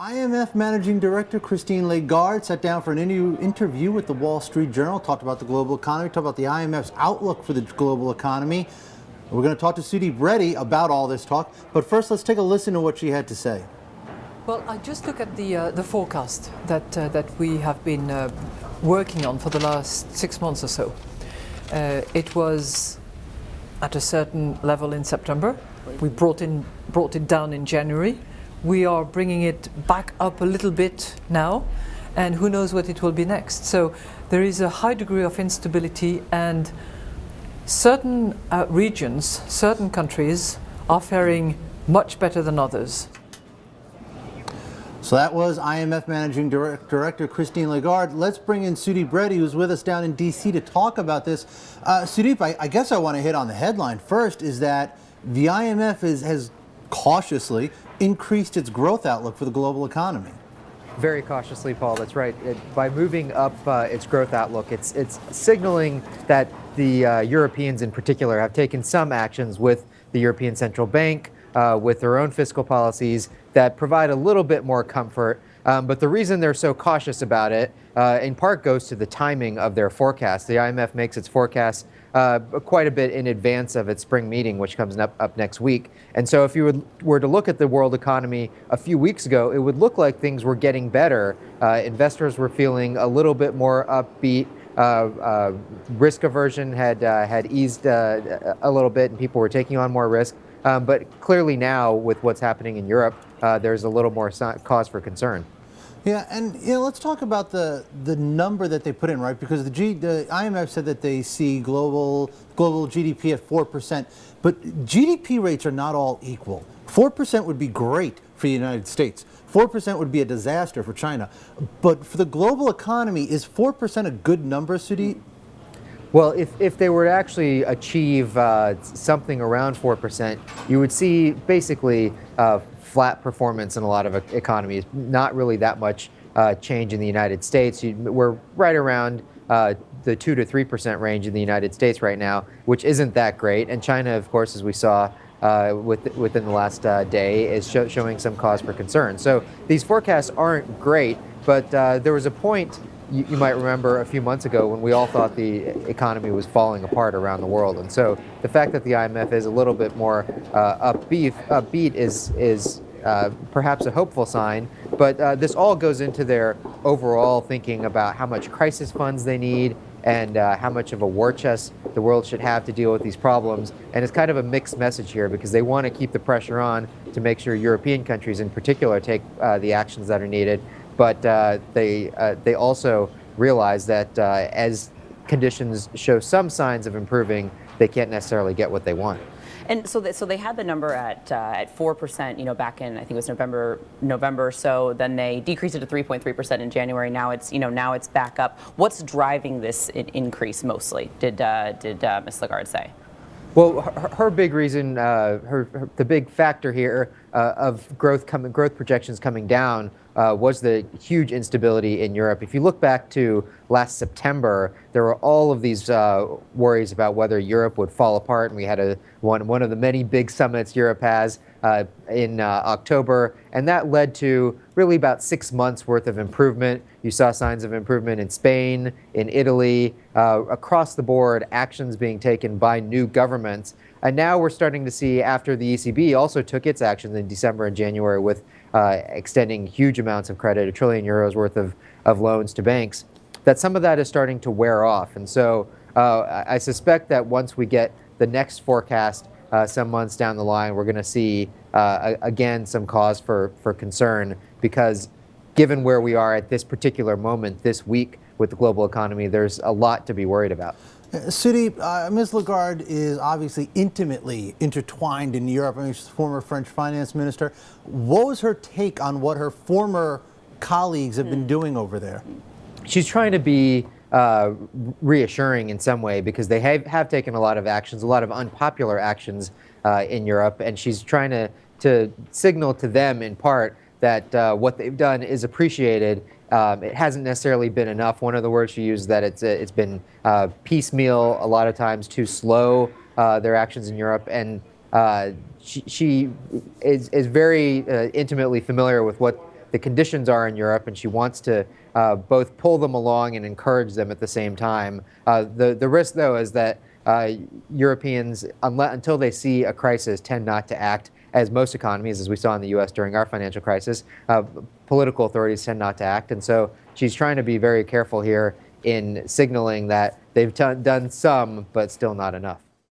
IMF Managing Director Christine Lagarde sat down for an interview with the Wall Street Journal, talked about the global economy, talked about the IMF's outlook for the global economy. We're going to talk to Sudeep Reddy about all this talk, but first let's take a listen to what she had to say. Well, I just look at the forecast that we have been working on for the last 6 months or so. It was at a certain level in September. We brought it down in January. We are bringing it back up a little bit now, and who knows what it will be next. So there is a high degree of instability, and certain regions, certain countries are faring much better than others. So that was IMF Managing Director Christine Lagarde. Let's bring in Sudeep Reddy, who's with us down in D.C. to talk about this. Sudeep, I guess I want to hit on the headline first, is that the IMF has cautiously increased its growth outlook for the global economy. Very cautiously, Paul, that's right. By moving up its growth outlook, it's signaling that the Europeans in particular have taken some actions with the European Central Bank, with their own fiscal policies that provide a little bit more comfort. But the reason they're so cautious about it, in part, goes to the timing of their forecast. The IMF makes its forecast quite a bit in advance of its spring meeting, which comes up next week. And so if you were to look at the world economy a few weeks ago, it would look like things were getting better. Investors were feeling a little bit more upbeat. Risk aversion had eased a little bit, and people were taking on more risk. But clearly now, with what's happening in Europe, there's a little more cause for concern. Yeah, and let's talk about the number that they put in, right? Because the IMF said that they see global GDP at 4%, but GDP rates are not all equal. 4% would be great for the United States. 4% would be a disaster for China. But for the global economy, is 4% a good number, Sudeep? Well, if they were to actually achieve something around 4%, you would see basically flat performance in a lot of economies, not really that much change in the United States. We're right around the 2 to 3% range in the United States right now, which isn't that great. And China, of course, as we saw within the last day, is showing some cause for concern. So these forecasts aren't great, but there was a point, you might remember, a few months ago when we all thought the economy was falling apart around the world. And so the fact that the IMF is a little bit more upbeat is perhaps a hopeful sign. But this all goes into their overall thinking about how much crisis funds they need and how much of a war chest the world should have to deal with these problems. And it's kind of a mixed message here, because they want to keep the pressure on to make sure European countries in particular take the actions that are needed. But they also realize that as conditions show some signs of improving, they can't necessarily get what they want. And so they had the number at 4%, back in, I think it was November or so. Then they decreased it to 3.3% in January. Now it's back up. What's driving this increase mostly? Did Ms. Lagarde say? Well, her big reason, the big factor here of growth projections coming down was the huge instability in Europe. If you look back to last September, there were all of these worries about whether Europe would fall apart, and we had one of the many big summits Europe has in October, and that led to really about 6 months worth of improvement. You saw signs of improvement in Spain, in Italy, across the board, actions being taken by new governments. And now we're starting to see, after the ECB also took its actions in December and January with extending huge amounts of credit, €1 trillion worth of loans to banks, that some of that is starting to wear off. And so I suspect that once we get the next forecast some months down the line, we're going to see, again, some cause for concern, because given where we are at this particular moment this week with the global economy, there's a lot to be worried about. Sudeep, Ms. Lagarde is obviously intimately intertwined in Europe. I mean, she's a former French finance minister. What was her take on what her former colleagues have been doing over there? She's trying to be reassuring in some way, because they have taken a lot of actions, a lot of unpopular actions in Europe, and she's trying to signal to them in part that what they've done is appreciated. It hasn't necessarily been enough. One of the words she used, that it's been piecemeal, a lot of times too slow, their actions in Europe, and she is very intimately familiar with what the conditions are in Europe, and she wants to both pull them along and encourage them at the same time. The risk, though, is that Europeans, until they see a crisis, tend not to act, as most economies, as we saw in the U.S. during our financial crisis. Political authorities tend not to act, and so she's trying to be very careful here in signaling that they've done some, but still not enough.